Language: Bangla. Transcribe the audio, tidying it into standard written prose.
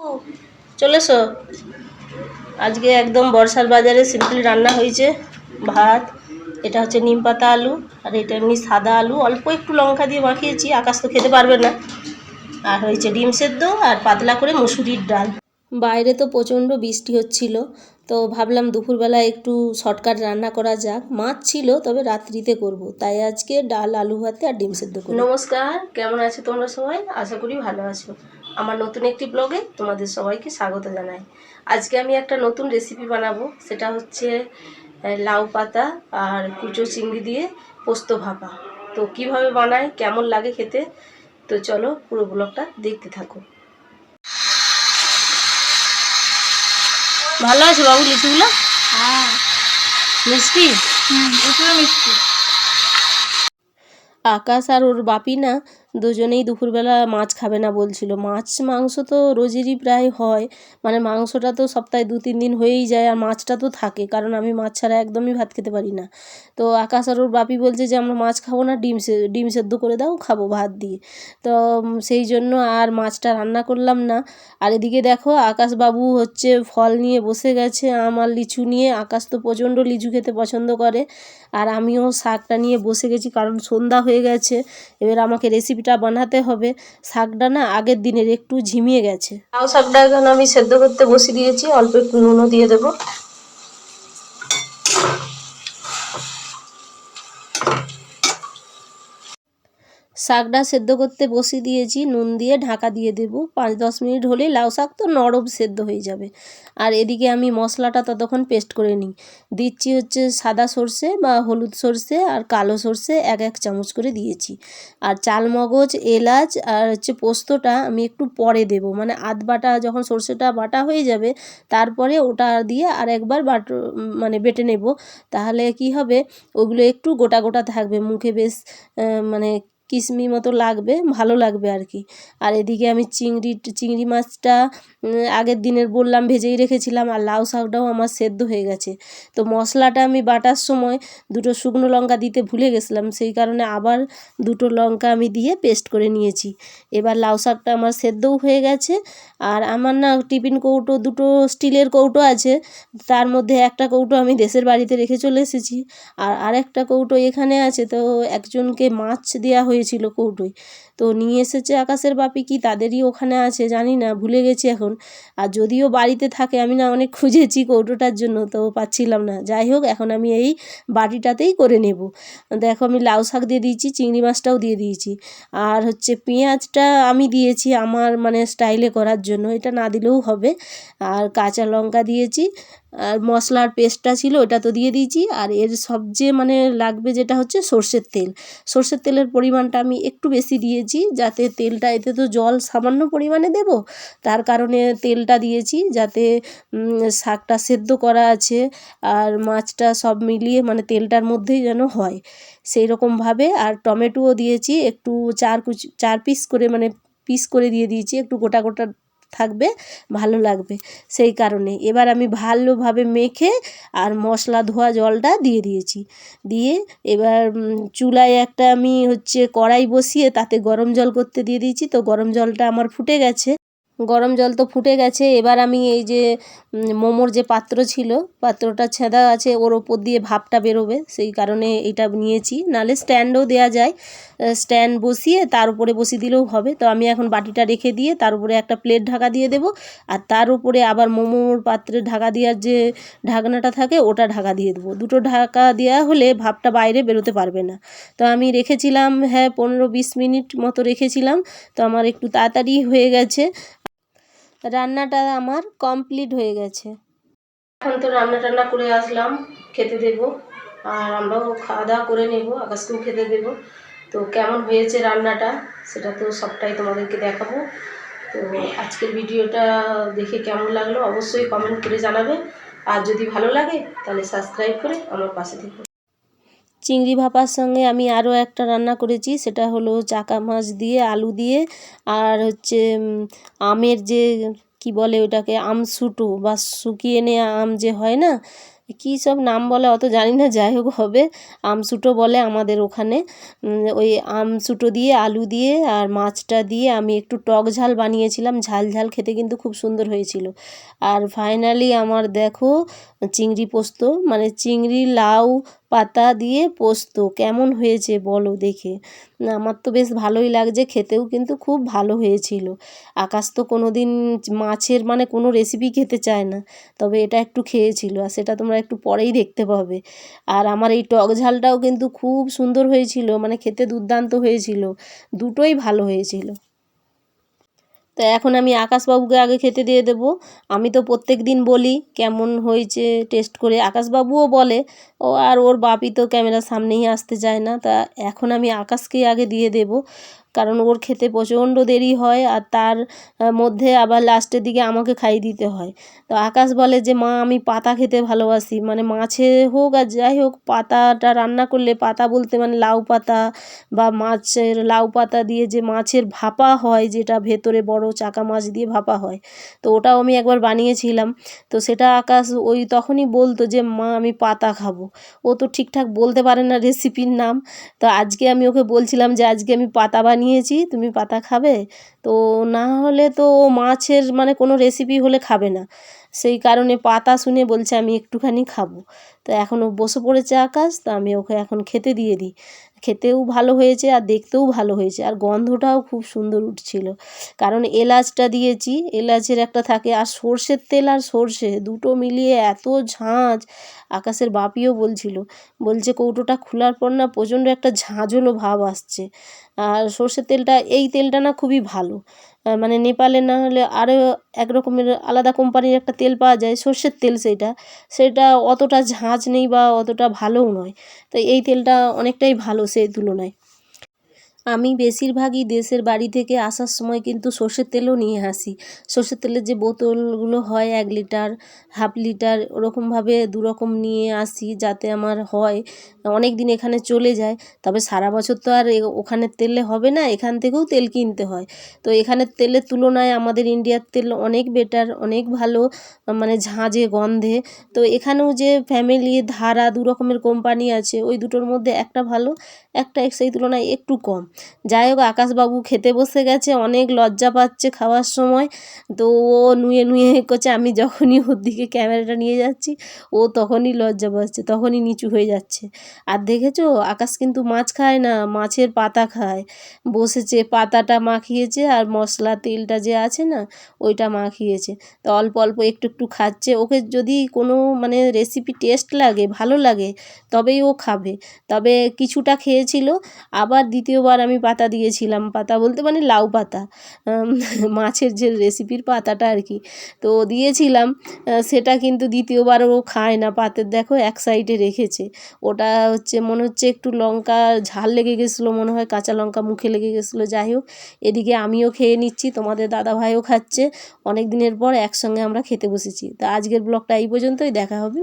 ও, চলে এসো। আজকে একদম বর্ষার বাজারে সিম্পল রান্না হয়েছে। ভাত, এটা হচ্ছে নিম পাতা আলু, আর এটা এমনি সাদা আলু, অল্প একটু লঙ্কা দিয়ে মাখিয়েছি, আকাশ তো খেতে পারবে না। আর হয়েছে ডিম সেদ্ধ আর পাতলা করে মুসুরির ডাল। বাইরে তো প্রচণ্ড বৃষ্টি হচ্ছিল, তো ভাবলাম দুপুরবেলা একটু শর্টকাট রান্না করা যাক। মাছ ছিল, তবে রাত্রিতে করব, তাই আজকে ডাল, আলু ভাতে আর ডিম সেদ্ধ করি। নমস্কার, কেমন আছো তোমরা সবাই? আশা করি ভালো আছো। আমার নতুন একটি ব্লগে তোমাদের সবাইকে স্বাগত জানাই। আজকে আমি একটা নতুন রেসিপি বানাবো, সেটা হচ্ছে লাউ পাতা আর কুচো চিংড়ি দিয়ে পোস্ত ভাপা। তো কিভাবে বানাই, কেমন লাগে খেতে, তো চলো পুরো ব্লগটা দেখতে থাকো। ভালো আছে বাবু লিচুগুলো? হ্যাঁ, মিষ্টি। প্রচুর মিষ্টি। আকাশ আর ওর বাপি না দুজনেই দুপুরবেলা মাছ খাবে না বলছিল। মাছ মাংস তো রোজেরই প্রায় হয়, মানে মাংসটা তো সপ্তাহে 2-3 দিন হয়েই যায়, আর মাছটা তো থাকে, কারণ আমি মাছ ছাড়া একদমই ভাত খেতে পারি না। তো আকাশ আর ওর বাপি বলছে যে আমরা মাছ খাবো না, ডিম সেদ্ধ করে দাও, খাবো ভাত দিয়ে। তো সেই জন্য আর মাছটা রান্না করলাম না। আর এদিকে দেখো আকাশবাবু হচ্ছে ফল নিয়ে বসে গেছে, আম আর লিচু নিয়ে। আকাশ তো প্রচণ্ড লিচু খেতে পছন্দ করে, আর আমিও শাকটা নিয়ে বসে গেছি, কারণ সন্ধ্যা হয়ে গেছে। এবার আমাকে রেসিপিটা বানাতে হবে। শাকটা না আগের দিনের একটু ঝিমিয়ে গেছে। লাউ শাকটা এখন আমি সেদ্ধ করতে বসিয়ে দিয়েছি, অল্প একটু নুনও দিয়ে দেবো। শাকটা সেদ্ধ করতে বসিয়ে দিয়েছি, নুন দিয়ে ঢাকা দিয়ে দেবো। 5-10 মিনিট হলেই লাউ শাক তো নরম সেদ্ধ হয়ে যাবে। আর এদিকে আমি মশলাটা ততক্ষণ পেস্ট করে নিই। দিচ্ছি হচ্ছে সাদা সর্ষে বা হলুদ সর্ষে আর কালো সর্ষে 1 চামচ করে দিয়েছি। আর চালমগজ, এলাচ আর হচ্ছে পোস্তটা আমি একটু পরে দেবো, মানে আধ বাটা যখন সর্ষেটা বাটা হয়ে যাবে, তারপরে ওটা দিয়ে আর একবার মানে বেটে নেব। তাহলে কি হবে, ওগুলো একটু গোটা গোটা থাকবে, মুখে বেশ মানে কিসমি মতো লাগবে, ভালো লাগবে আর কি। আর এদিকে আমি চিংড়ি মাছটা আগের দিনের বললাম ভেজেই রেখেছিলাম, আর লাউ শাকটাও আমার সেদ্ধ হয়ে গেছে। তো মশলাটা আমি বাটার সময় 2টো শুকনো লঙ্কা দিতে ভুলে গেছিলাম, সেই কারণে আবার 2টো লঙ্কা আমি দিয়ে পেস্ট করে নিয়েছি। এবার লাউ শাকটা আমার সেদ্ধও হয়ে গেছে। আর আমার না টিফিন কৌটো 2টো স্টিলের কৌটো আছে, তার মধ্যে একটা কৌটো আমি দেশের বাড়িতে রেখে চলে এসেছি, আর আরেকটা কৌটো এখানে আছে। তো একজনকে মাছ দেওয়া হয়েছিল কৌটোয়, তো নিয়ে এসেছে আকাশের বাপি, কি তাদেরই ওখানে আছে জানি না, ভুলে গেছি এখন। আর যদিও বাড়িতে থাকে, আমি না অনেক খুঁজেছি কৌটোটার জন্য, তো পাচ্ছিলাম না। যাই হোক, এখন আমি এই বাটিটাতেই করে নেব। দেখো আমি লাউ শাক দিয়ে দিয়েছি, চিংড়ি মাছটাও দিয়ে দিয়েছি, আর হচ্ছে পেঁয়াজটা আমি দিয়েছি আমার মানে স্টাইলে করার জন্য, এটা না দিলেও হবে। আর কাঁচা লঙ্কা দিয়েছি, আর মশলার পেস্টটা ছিল ওটা তো দিয়ে দিয়েছি। আর এর সবচেয়ে মানে লাগবে যেটা হচ্ছে সর্ষের তেল। সর্ষের তেলের পরিমাণটা আমি একটু বেশি দিয়েছি, যাতে তেলটা, এতে তো জল সামান্য পরিমাণে দেব, তার কারণে তেলটা দিয়েছি, যাতে শাকটা সেদ্ধ করা আছে আর মাছটা সব মিলিয়ে মানে তেলটার মধ্যেই যেন হয় সেই রকমভাবে। আর টমেটোও দিয়েছি একটু, 4 পিস করে, মানে পিস করে দিয়ে দিয়েছি, একটু গোটা গোটা থাকবে, ভালো লাগবে সেই কারণে। এবার আমি ভালোভাবে মেখে আর মশলা ধোয়া জলটা দিয়ে দিয়েছি। দিয়ে এবার চুলায় একটা আমি হচ্ছে কড়াই বসিয়ে তাতে গরম জল করতে দিয়ে দিয়েছি। তো গরম জলটা আমার ফুটে গেছে, গরম জল তো ফুটে গেছে। এবার আমি এই যে মোমোর যে পাত্র ছিল, পাত্রটা ছেঁদা আছে, ওর ওপর দিয়ে ভাপটা বেরোবে, সেই কারণে এটা নিয়েছি। নাহলে স্ট্যান্ডও দেওয়া যায়, স্ট্যান্ড বসিয়ে তার উপরে বসিয়ে দিলেও হবে। তো আমি এখন বাটিটা রেখে দিয়ে তার উপরে একটা প্লেট ঢাকা দিয়ে দেবো, আর তার উপরে আবার মোমোর পাত্রে ঢাকা দেওয়ার যে ঢাকনাটা থাকে ওটা ঢাকা দিয়ে দেবো। 2টো ঢাকা দেওয়া হলে ভাপটা বাইরে বেরোতে পারবে না। তো আমি রেখেছিলাম, হ্যাঁ 15-20 মিনিট মতো রেখেছিলাম। তো আমার একটু তাড়াতাড়ি হয়ে গেছে, রান্নাটা আমার কমপ্লিট হয়ে গেছে। এখন তো রান্না টান্না করে আসলাম, খেতে দেব, আর আমরাও খাওয়া দাওয়া করে নেব, আকাশকেও খেতে দেব। তো কেমন হয়েছে রান্নাটা সেটা তো সবটাই তোমাদেরকে দেখাবো। তো আজকের ভিডিওটা দেখে কেমন লাগলো অবশ্যই কমেন্ট করে জানাবে, আর যদি ভালো লাগে তাহলে সাবস্ক্রাইব করে আমার পাশে থেকো। চিংড়ি ভাপার সঙ্গে আমি আরও একটা রান্না করেছি, সেটা হলো চাকা মাছ দিয়ে আলু দিয়ে, আর হচ্ছে আমের যে কি বলে ওটাকে, আমসুটো বা শুকিয়ে নেওয়া আম যে হয় না, কী সব নাম বলে অত জানি না, যাই হোক হবে। আমসুটো বলে আমাদের ওখানে। ওই আমসুটো দিয়ে আলু দিয়ে আর মাছটা দিয়ে আমি একটু টক ঝাল বানিয়েছিলাম, ঝাল ঝাল খেতে কিন্তু খুব সুন্দর হয়েছিল। আর ফাইনালি আমার দেখো চিংড়ি পোস্ত, মানে চিংড়ি লাউ পাতা দিয়ে পোস্ত কেমন হয়েছে বলো দেখে। আমার তো বেশ ভালোই লাগছে, খেতেও কিন্তু খুব ভালো হয়েছিল। আকাশ তো কোনো দিন মাছের মানে কোনো রেসিপি খেতে চায় না, তবে এটা একটু খেয়েছিল, আর সেটা তোমরা একটু পরেই দেখতে পাবে। আর আমার এই টক ঝালটাও কিন্তু খুব সুন্দর হয়েছিল, মানে খেতে দুর্দান্ত হয়েছিল, দুটোই ভালো হয়েছিল। তো এখন আমি আকাশবাবুকে আগে খেতে দিয়ে দেবো। আমি তো প্রত্যেক দিন বলি কেমন হয়েছে টেস্ট করে, আকাশবাবুও বলে। ও আর ওর বাপি তো ক্যামেরার সামনেই আসতে চায় না, তা এখন আমি আকাশকেই আগে দিয়ে দেবো, কারণ ওর খেতে প্রচণ্ড দেরি হয়, আর তার মধ্যে আবার লাস্টের দিকে আমাকে খাইয়ে দিতে হয়। তো আকাশ বলে যে মা আমি পাতা খেতে ভালোবাসি, মানে মাছে হোক আর যাই হোক পাতাটা রান্না করলে, পাতা বলতে মানে লাউ পাতা বা মাছের লাউ পাতা দিয়ে যে মাছের ভাপা হয়, যেটা ভেতরে বড় চাকা মাছ দিয়ে ভাপা হয়, তো ওটাও আমি একবার বানিয়েছিলাম। তো সেটা আকাশ ওই তখনই বলতো যে মা আমি পাতা খাবো। ও তো ঠিকঠাক বলতে পারে না রেসিপির নাম। তো আজকে আমি ওকে বলছিলাম যে আজকে আমি পাতা বানিয়েছি, তুমি পাতা খাবে? তো না হলে তো ও মাছের মানে কোনো রেসিপি হলে খাবে না, সেই কারণে পাতা শুনে বলছে আমি একটুখানি খাবো। তো এখন ও বসে পড়েছে আকাশ, তো আমি ওকে এখন খেতে দিয়ে দিই। খেতেও ভালো হয়েছে আর দেখতেও ভালো হয়েছে, আর গন্ধটাও খুব সুন্দর উঠছিল, কারণ এলাচটা দিয়েছি, এলাচের একটা থাকে, আর সর্ষের তেল আর সর্ষে দুটো মিলিয়ে এত ঝাঁঝ। আকাশের বাপিও বলছিল, বলছে কৌটোটা খোলার পর না প্রচণ্ড একটা ঝাঁঝোলো ভাব আসছে। আর সর্ষের তেলটা, এই তেলটা না খুবই ভালো। মানে নেপালে না হলে আরও এক রকমের আলাদা কোম্পানির একটা তেল পাওয়া যায় সর্ষের তেল, সেটা অতটা ঝাঁঝ নেই বা অতটা ভালোও নয়। তো এই তেলটা অনেকটাই ভালো সেই তুলনায়। আমি বেশিরভাগই দেশের বাড়ি থেকে আসার সময় কিন্তু সর্ষের তেলও নিয়ে আসি। সর্ষের তেলের যে বোতলগুলো হয় 1 লিটার, হাফ লিটার ওরকমভাবে 2 রকম নিয়ে আসি, যাতে আমার হয় অনেক দিন এখানে চলে যায়। তবে সারা বছর তো আর ওখানের তেলে হবে না, এখান থেকেও তেল কিনতে হয়। তো এখানের তেলের তুলনায় আমাদের ইন্ডিয়ার তেল অনেক বেটার, অনেক ভালো, মানে ঝাঁঝে গন্ধে। তো এখানেও যে ফ্যামিলি, ধারা 2 রকমের কোম্পানি আছে, ওই দুটোর মধ্যে একটা ভালো, একটা সেই তুলনায় একটু কম। যাই হোক আকাশবাবু খেতে বসে গেছে, অনেক লজ্জা পাচ্ছে খাওয়ার সময়। তো ও নুয়ে নুয়ে করছে, আমি যখনই ওর দিকে ক্যামেরাটা নিয়ে যাচ্ছি ও তখনই লজ্জা পাচ্ছে, তখনই নিচু হয়ে যাচ্ছে। আর দেখেছো আকাশ কিন্তু মাছ খায় না, মাছের পাতা খায়। বসেছে পাতাটা মাখিয়েছে আর মশলা তেলটা যে আছে না ওইটা মাখিয়েছে, তো অল্প অল্প একটু একটু খাচ্ছে। ওকে যদি কোনো মানে রেসিপি টেস্ট লাগে, ভালো লাগে, তবেই ও খাবে। তবে কিছুটা খেয়েছিল, আবার দ্বিতীয়বার আমি পাতা দিয়েছিলাম, পাতা বলতে মানে লাউ পাতা, মাছের যে রেসিপির পাতাটা আর কি, তো দিয়েছিলাম। সেটা কিন্তু দ্বিতীয়বার ও খায় না, পাতের দেখো এক সাইডে রেখেছে। ওটা হচ্ছে মনে হচ্ছে একটু লঙ্কা ঝাল লেগে গেছিলো, মনে হয় কাঁচা লঙ্কা মুখে লেগে গেছিলো। যাই হোক এদিকে আমিও খেয়ে নিচ্ছি, তোমাদের দাদাভাইও খাচ্ছে, অনেক দিনের পর একসঙ্গে আমরা খেতে বসেছি। তা আজকের ব্লগটা এই পর্যন্তই, দেখা হবে।